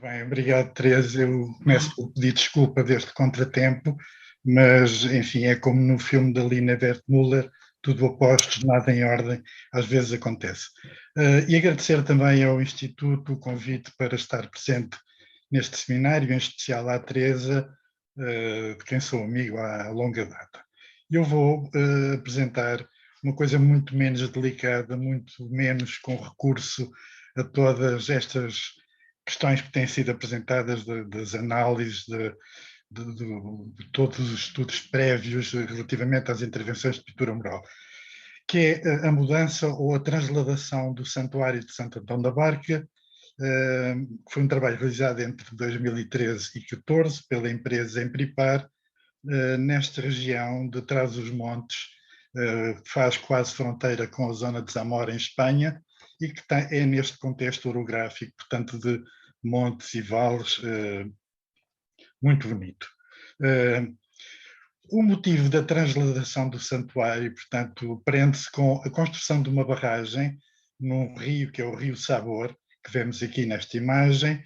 Bem, obrigado, Teresa. Eu começo por pedir desculpa deste contratempo, mas, enfim, é como no filme da Lina Wertmüller, tudo a postos, nada em ordem, às vezes acontece. E agradecer também ao Instituto o convite para estar presente neste seminário, em especial à Teresa, de quem sou amigo há longa data. Eu vou apresentar uma coisa muito menos delicada, muito menos com recurso a todas estas questões que têm sido apresentadas das análises de todos os estudos prévios relativamente às intervenções de pintura mural, que é a mudança ou a transladação do Santuário de Santo Antão da Barca, que foi um trabalho realizado entre 2013 e 2014 pela empresa Empripar, nesta região de Trás-os-Montes, que faz quase fronteira com a zona de Zamora, em Espanha, e que é neste contexto orográfico, portanto, de montes e vales, muito bonito. O motivo da transladação do santuário, portanto, prende-se com a construção de uma barragem num rio, que é o Rio Sabor, que vemos aqui nesta imagem.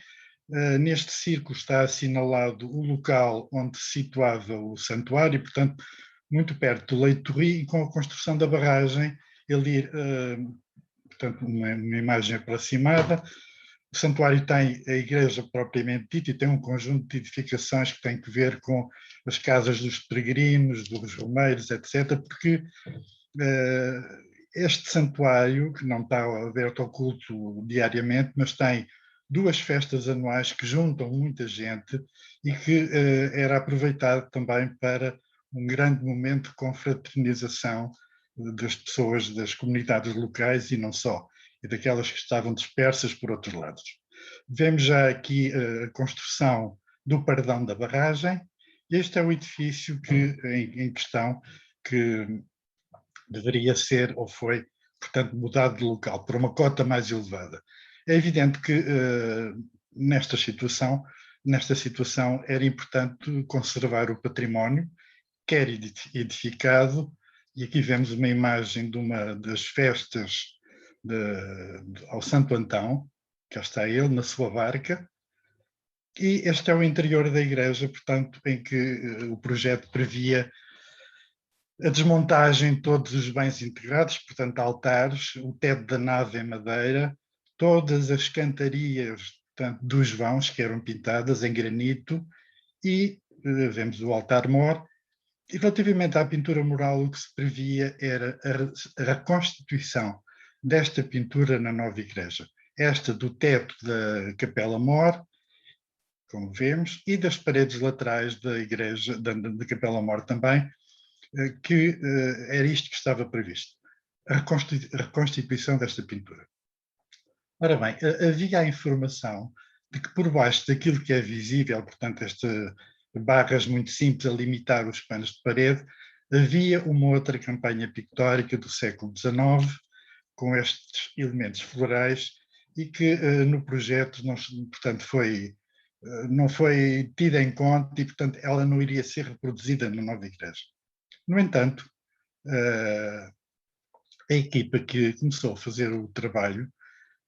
Neste círculo está assinalado o local onde se situava o santuário, portanto, muito perto do leito do rio, e com a construção da barragem, ele, portanto, uma imagem aproximada. O santuário tem a igreja propriamente dita e tem um conjunto de edificações que têm que ver com as casas dos peregrinos, dos romeiros, etc., porque este santuário, que não está aberto ao culto diariamente, mas tem duas festas anuais que juntam muita gente e que era aproveitado também para um grande momento de confraternização das pessoas, das comunidades locais e não só, e daquelas que estavam dispersas por outros lados. Vemos já aqui a construção do paredão da barragem. Este é o edifício em questão que deveria ser ou foi, portanto, mudado de local por uma cota mais elevada. É evidente que nesta situação era importante conservar o património, quer edificado, e aqui vemos uma imagem de uma das festas ao Santo Antão, cá está ele na sua barca, e este é o interior da igreja, portanto, em que o projeto previa a desmontagem de todos os bens integrados, portanto, altares, o teto da nave em madeira, todas as cantarias, portanto, dos vãos que eram pintadas em granito, e vemos o altar-mor. E relativamente à pintura mural, o que se previa era a reconstituição desta pintura na nova igreja. Esta do teto da Capela-Mor, como vemos, e das paredes laterais da igreja, da Capela-Mor também, que era isto que estava previsto, a reconstituição desta pintura. Ora bem, havia a informação de que por baixo daquilo que é visível, portanto, estas barras muito simples a limitar os panos de parede, havia uma outra campanha pictórica do século XIX, com estes elementos florais, e que no projeto, portanto, não foi tida em conta e, portanto, ela não iria ser reproduzida na nova igreja. No entanto, a equipa que começou a fazer o trabalho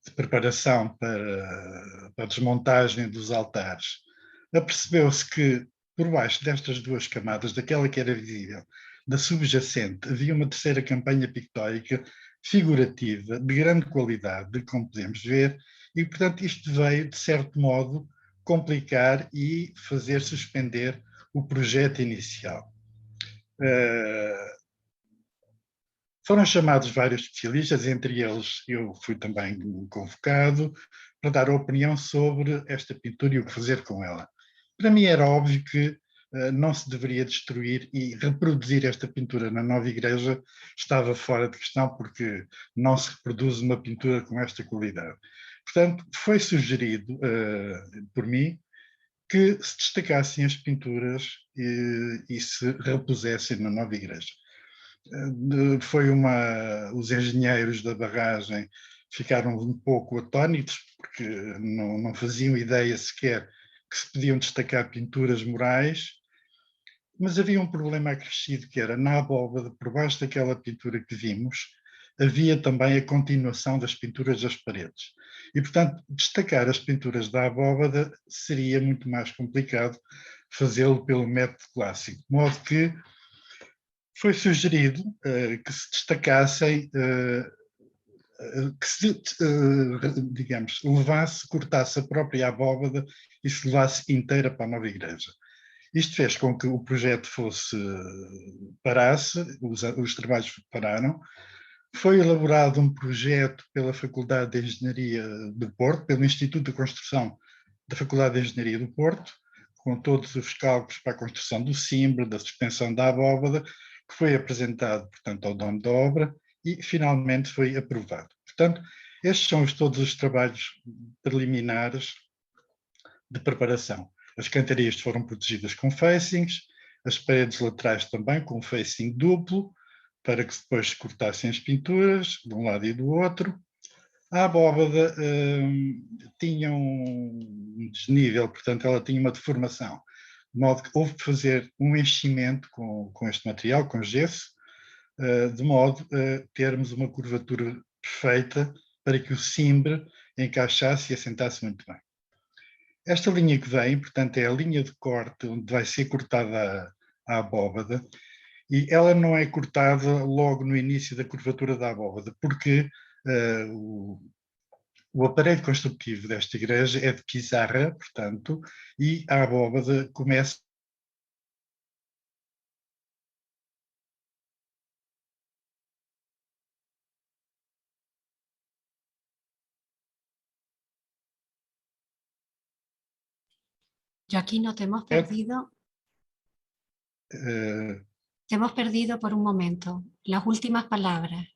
de preparação para a desmontagem dos altares, apercebeu-se que por baixo destas duas camadas, daquela que era visível, da subjacente, havia uma terceira campanha pictórica figurativa, de grande qualidade, como podemos ver, e, portanto, isto veio, de certo modo, complicar e fazer suspender o projeto inicial. Foram chamados vários especialistas, entre eles eu fui também convocado, para dar a opinião sobre esta pintura e o que fazer com ela. Para mim era óbvio que não se deveria destruir, e reproduzir esta pintura na nova igreja estava fora de questão, porque não se reproduz uma pintura com esta qualidade. Portanto, foi sugerido por mim que se destacassem as pinturas e se repusessem na nova igreja. Os engenheiros da barragem ficaram um pouco atónitos, porque não faziam ideia sequer que se podiam destacar pinturas murais, mas havia um problema acrescido, que era na abóbada, por baixo daquela pintura que vimos, havia também a continuação das pinturas das paredes. E, portanto, destacar as pinturas da abóbada seria muito mais complicado fazê-lo pelo método clássico, de modo que foi sugerido que se destacassem, que se, digamos, levasse, cortasse a própria abóbada e se levasse inteira para a nova igreja. Isto fez com que o projeto parasse, os trabalhos pararam. Foi elaborado um projeto pela Faculdade de Engenharia do Porto, pelo Instituto de Construção da Faculdade de Engenharia do Porto, com todos os cálculos para a construção do cimbre, da suspensão da abóbada, que foi apresentado, portanto, ao dono da obra e finalmente foi aprovado. Portanto, estes são todos os trabalhos preliminares de preparação. As cantarias foram protegidas com facings, as paredes laterais também com facing duplo, para que depois se cortassem as pinturas de um lado e do outro. A abóbada tinha um desnível, portanto ela tinha uma deformação, de modo que houve que fazer um enchimento com este material, com gesso, de modo a termos uma curvatura perfeita para que o cimbre encaixasse e assentasse muito bem. Esta linha que vem, portanto, é a linha de corte onde vai ser cortada a abóbada, e ela não é cortada logo no início da curvatura da abóbada, porque o aparelho construtivo desta igreja é de pizarra, portanto, e a abóbada começa. Joaquino, te hemos perdido. Te hemos perdido por un momento. Las últimas palabras.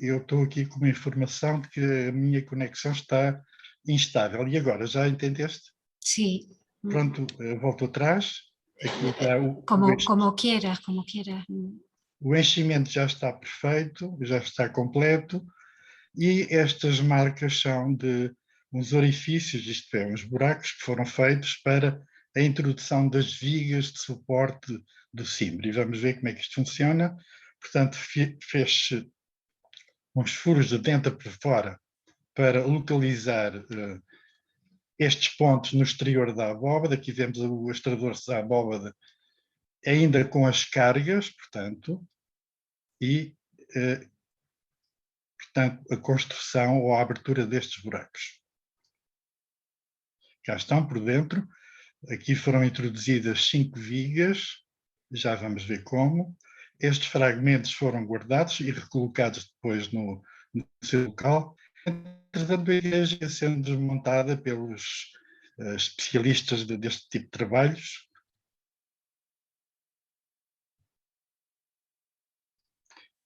Eu estou aqui com uma informação de que a minha conexão está instável. E agora, já entendeste? Sim. Pronto, volto atrás. Aqui está como quieras, como quieras. O enchimento já está perfeito, já está completo, e estas marcas são de uns orifícios, isto é, uns buracos que foram feitos para a introdução das vigas de suporte do cimbre. E vamos ver como é que isto funciona. Portanto, fez-se uns furos de dentro para fora para localizar estes pontos no exterior da abóbada. Aqui vemos o extrador da abóbada ainda com as cargas, portanto, e portanto, a construção ou a abertura destes buracos. Já estão por dentro. Aqui foram introduzidas 5 vigas, já vamos ver como. Estes fragmentos foram guardados e recolocados depois no seu local. Entretanto, a igreja ia sendo desmontada pelos especialistas deste tipo de trabalhos.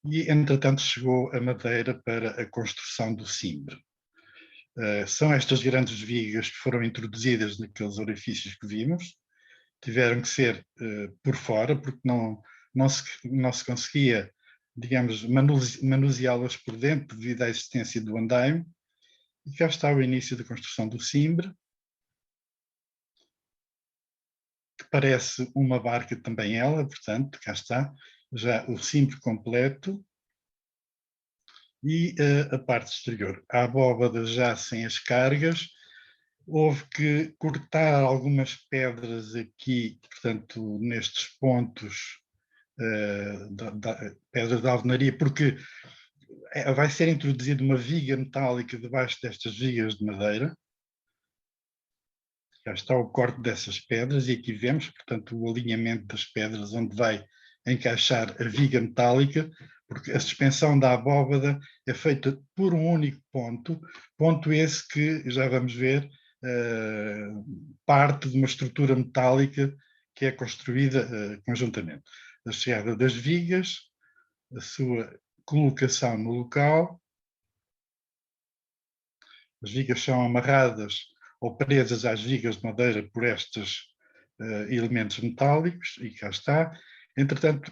E, entretanto, chegou a madeira para a construção do cimbre. São estas grandes vigas que foram introduzidas naqueles orifícios que vimos. Tiveram que ser por fora, porque não se conseguia, digamos, manuseá-las por dentro devido à existência do andaime. E cá está o início da construção do cimbre, que parece uma barca também ela, portanto, cá está, já o cimbre completo. E a parte exterior, a abóbada já sem as cargas. Houve que cortar algumas pedras aqui, portanto, nestes pontos, pedras de alvenaria, porque vai ser introduzida uma viga metálica debaixo destas vigas de madeira. Já está o corte dessas pedras e aqui vemos, portanto, o alinhamento das pedras onde vai encaixar a viga metálica, porque a suspensão da abóbada é feita por um único ponto esse que, já vamos ver, parte de uma estrutura metálica que é construída conjuntamente. A chegada das vigas, a sua colocação no local. As vigas são amarradas ou presas às vigas de madeira por estes elementos metálicos, e cá está. Entretanto,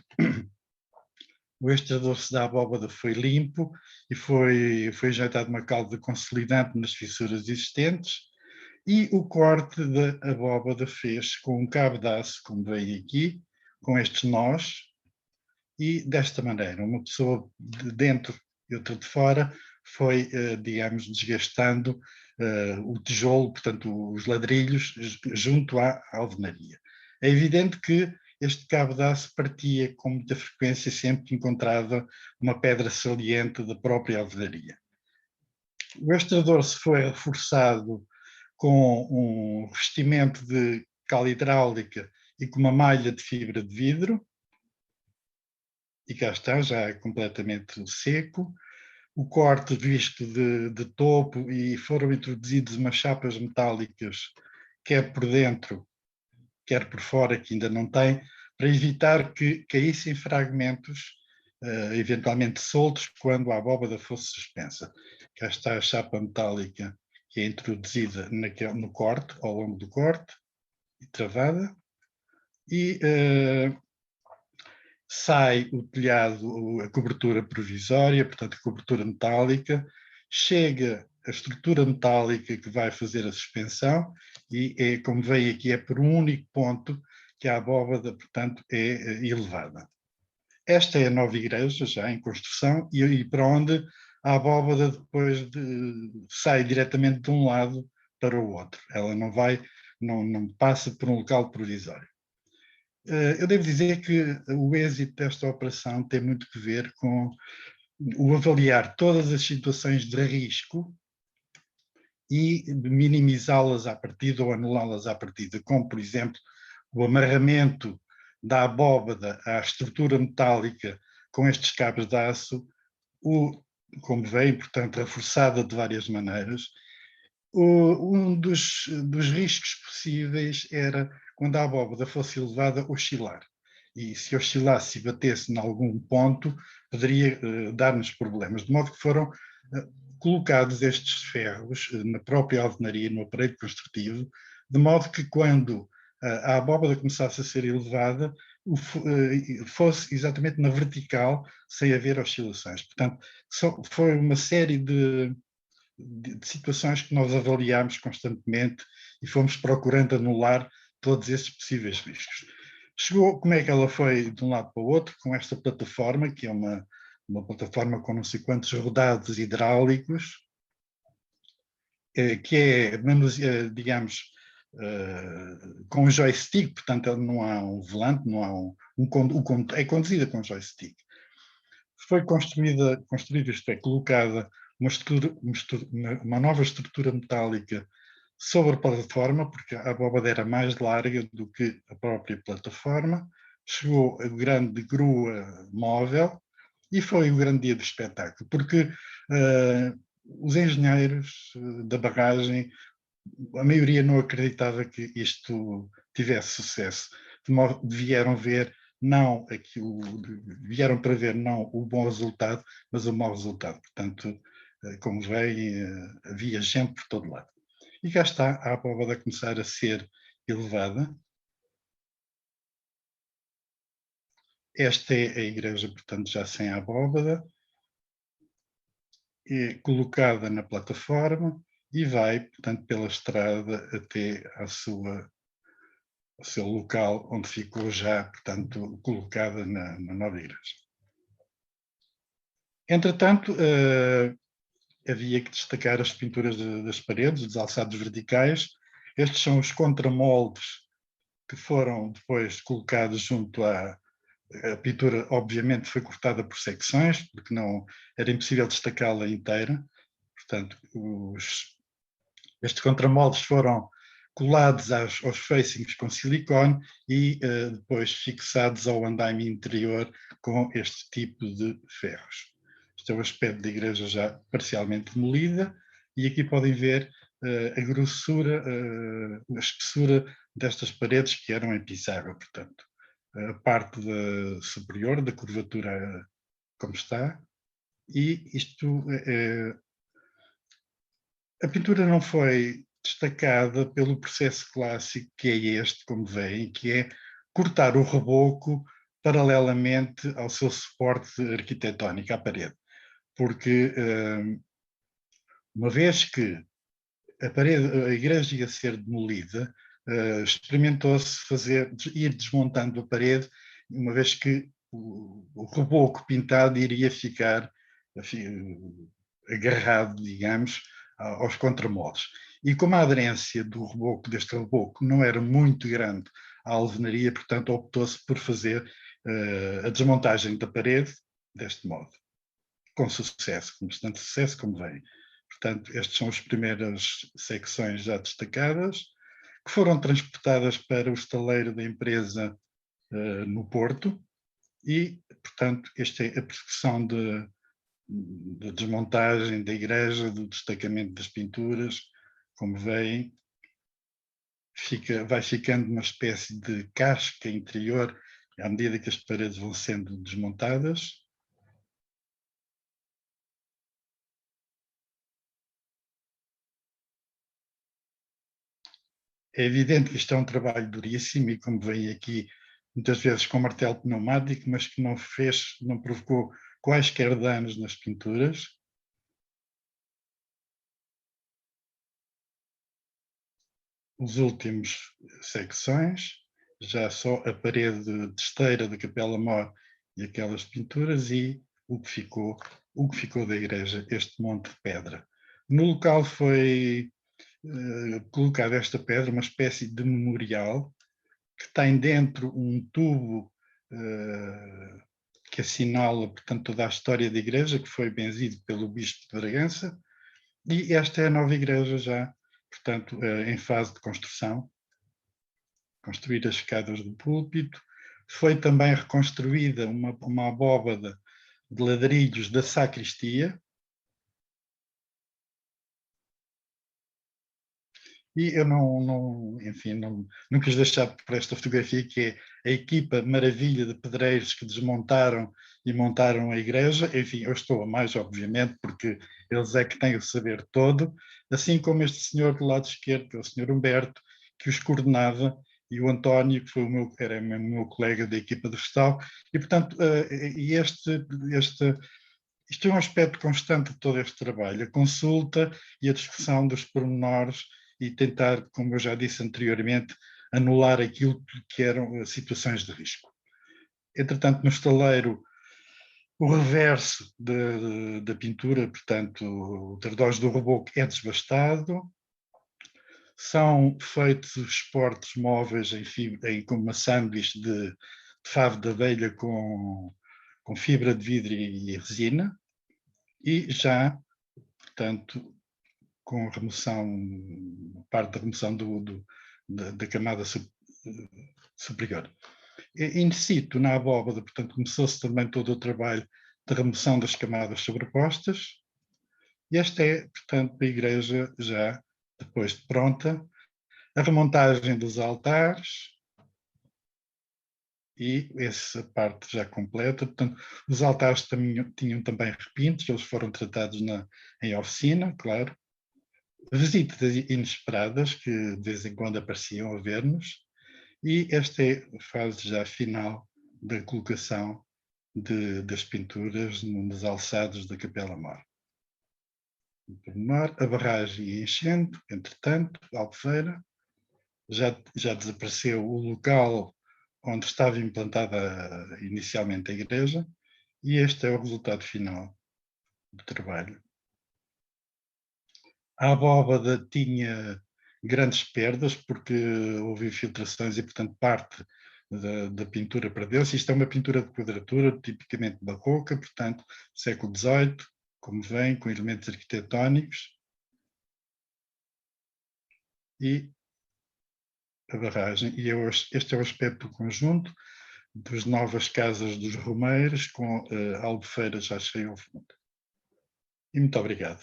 o extrador-se da abóbada foi limpo e foi injetado uma calda consolidante nas fissuras existentes, e o corte da abóbada fez com um cabo de aço, como veio aqui, com estes nós, e desta maneira, uma pessoa de dentro e outra de fora, foi, digamos, desgastando o tijolo, portanto, os ladrilhos, junto à alvenaria. É evidente que este cabo de aço partia com muita frequência, sempre que encontrava uma pedra saliente da própria alvenaria. O extrador se foi reforçado com um revestimento de cal hidráulica e com uma malha de fibra de vidro, e cá está, já completamente seco. O corte visto de topo, e foram introduzidas umas chapas metálicas, quer por dentro, quer por fora, que ainda não tem, para evitar que caíssem fragmentos, eventualmente soltos, quando a abóbada fosse suspensa. Cá está a chapa metálica que é introduzida no corte, ao longo do corte, e travada, e sai o telhado, a cobertura provisória, portanto a cobertura metálica, chega a estrutura metálica que vai fazer a suspensão, e como veem aqui, é por um único ponto que a abóbada, portanto, é elevada. Esta é a nova igreja, já em construção, e para onde a abóbada depois sai diretamente de um lado para o outro. Ela não passa por um local provisório. Eu devo dizer que o êxito desta operação tem muito que ver com o avaliar todas as situações de risco e minimizá-las à partida ou anulá-las à partida, como, por exemplo, o amarramento da abóbada à estrutura metálica com estes cabos de aço, como veem, portanto, reforçada de várias maneiras. Um dos riscos possíveis era, quando a abóbada fosse elevada, oscilar. E se oscilasse e batesse em algum ponto, poderia dar-nos problemas. De modo que foram colocados estes ferros na própria alvenaria, no aparelho construtivo, de modo que quando a abóbada começasse a ser elevada, fosse exatamente na vertical, sem haver oscilações. Portanto, foi uma série de situações que nós avaliámos constantemente e fomos procurando anular todos esses possíveis riscos. Como é que ela foi de um lado para o outro, com esta plataforma, que é uma plataforma com não sei quantos rodados hidráulicos, que é, digamos, com um joystick, portanto não há um volante, não há é conduzida com joystick. Foi construída, isto é, colocada uma nova estrutura metálica sobre a plataforma, porque a abóbada era mais larga do que a própria plataforma. Chegou a grande grua móvel e foi o grande dia do espetáculo, porque os engenheiros da barragem, a maioria não acreditava que isto tivesse sucesso. Vieram ver não aquilo, vieram para ver não o bom resultado, mas o mau resultado. Portanto, como veem, havia gente por todo lado. E cá está a abóbada a começar a ser elevada. Esta é a igreja, portanto, já sem a abóbada, colocada na plataforma, e vai, portanto, pela estrada até ao seu local, onde ficou já, portanto, colocada na nova igreja. Entretanto, havia que destacar as pinturas das paredes, os alçados verticais. Estes são os contramoldes que foram depois colocados junto à pintura. Obviamente foi cortada por secções, porque não era impossível destacá-la inteira. Portanto, estes contramoldes foram colados aos facings com silicone e depois fixados ao andaime interior com este tipo de ferros. Este é o aspecto da igreja já parcialmente demolida, e aqui podem ver a grossura, a espessura destas paredes, que eram em pissarra, portanto. A parte superior da curvatura como está, e isto a pintura não foi destacada pelo processo clássico que é este, como veem, que é cortar o reboco paralelamente ao seu suporte arquitetónico, à parede. Porque, uma vez que a igreja ia ser demolida, experimentou-se ir desmontando a parede, uma vez que o reboco pintado iria ficar agarrado, digamos, aos contramoldes. E como a aderência deste reboco não era muito grande à alvenaria, portanto optou-se por fazer a desmontagem da parede deste modo, com sucesso, com bastante sucesso, como vem. Portanto, estas são as primeiras secções já destacadas, que foram transportadas para o estaleiro da empresa no Porto, e, portanto, esta é a perseguição de desmontagem da igreja, do destacamento das pinturas, como veem, vai ficando uma espécie de casca interior à medida que as paredes vão sendo desmontadas. É evidente que isto é um trabalho duríssimo e, como veem aqui, muitas vezes com martelo pneumático, mas que não provocou quaisquer danos nas pinturas. Os últimos secções, já só a parede de esteira da Capela Mor e aquelas pinturas, e o que ficou da igreja, este monte de pedra. No local foi colocada esta pedra, uma espécie de memorial, que tem dentro um tubo que assinala, portanto, toda a história da igreja, que foi benzido pelo Bispo de Bragança, e esta é a nova igreja já, portanto, em fase de construção. Construir as escadas do púlpito. Foi também reconstruída uma abóbada de ladrilhos da sacristia. E eu enfim, não quis deixar por esta fotografia, que é a equipa maravilha de pedreiros que desmontaram e montaram a igreja. Enfim, eu estou a mais, obviamente, porque eles é que têm o saber todo, assim como este senhor do lado esquerdo, que é o senhor Humberto, que os coordenava, e o António, que era o meu colega da equipa de restauro. E, portanto, isto é um aspecto constante de todo este trabalho, a consulta e a discussão dos pormenores e tentar, como eu já disse anteriormente, anular aquilo que eram situações de risco. Entretanto, no estaleiro, o reverso da pintura, portanto, o tardós do reboco é desbastado, são feitos os suportes móveis com uma sanduíche de favo de abelha com fibra de vidro e resina, e já, portanto, com a remoção, parte da remoção da camada superior. In situ, na abóbada, portanto, começou-se também todo o trabalho de remoção das camadas sobrepostas, e esta é, portanto, a igreja já depois de pronta, a remontagem dos altares, e essa parte já completa. Portanto, os altares tinham também repintos, eles foram tratados em oficina, claro. Visitas inesperadas que de vez em quando apareciam a ver-nos, e esta é a fase já final da colocação das pinturas nos alçados da Capela Mor. A barragem ia enchendo, entretanto, a Albufeira, já desapareceu o local onde estava implantada inicialmente a igreja, e este é o resultado final do trabalho. A abóbada tinha grandes perdas, porque houve infiltrações e, portanto, parte da pintura perdeu-se. Isto é uma pintura de quadratura, tipicamente barroca, portanto, século XVIII, como vem, com elementos arquitetónicos. E a barragem. E este é o aspecto do conjunto das novas casas dos Romeiros, com a Albufeira já cheia ao fundo. E muito obrigado.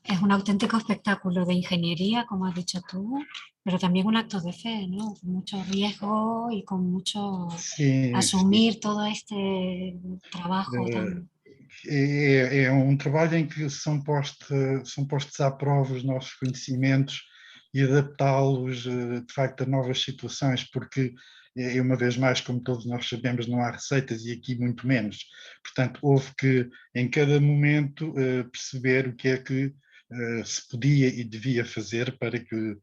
Es un auténtico espectáculo de ingeniería, como has dicho tú, pero también un acto de fe, ¿no? Con mucho riesgo y con mucho Sim, sim. asumir todo este trabajo tan... É um trabalho em que são postos à prova os nossos conhecimentos e adaptá-los, de facto, a novas situações, porque, uma vez mais, como todos nós sabemos, não há receitas, e aqui muito menos. Portanto, houve que, em cada momento, perceber o que é que se podia e devia fazer para que,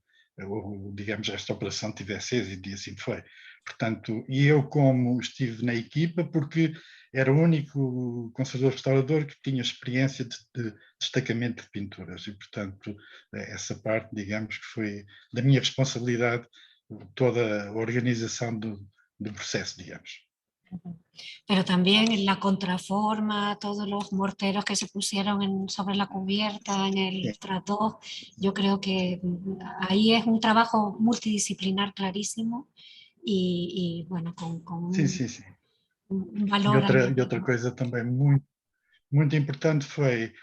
digamos, esta operação tivesse êxito, e assim foi. Portanto, e eu, como estive na equipa, porque era o único conservador-restaurador que tinha experiência de destacamento de pinturas e, portanto, essa parte, digamos, que foi da minha responsabilidade, toda a organização do processo, digamos. Pero también en la contraforma, todos los morteros que se pusieron sobre la cubierta, en Sim, el trató, yo creo que ahí es un trabajo multidisciplinar clarísimo y bueno, con sim, sim, sim. un valor E outra añadido. coisa também muito importante foi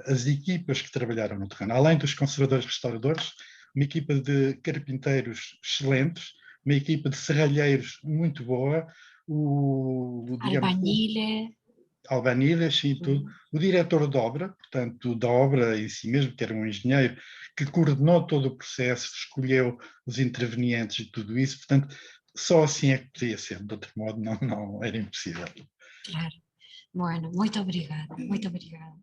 as equipas que trabalharam no terreno. Além dos conservadores restauradores, uma equipa de carpinteiros excelentes, uma equipa de serralheiros muito boa, digamos, Albañiles. albaníveis e tudo, o diretor de obra, portanto, da obra em si mesmo, que era um engenheiro, que coordenou todo o processo, escolheu os intervenientes e tudo isso, portanto, só assim é que podia ser, de outro modo não era impossível. Claro. Bueno, muito obrigada, muito obrigada.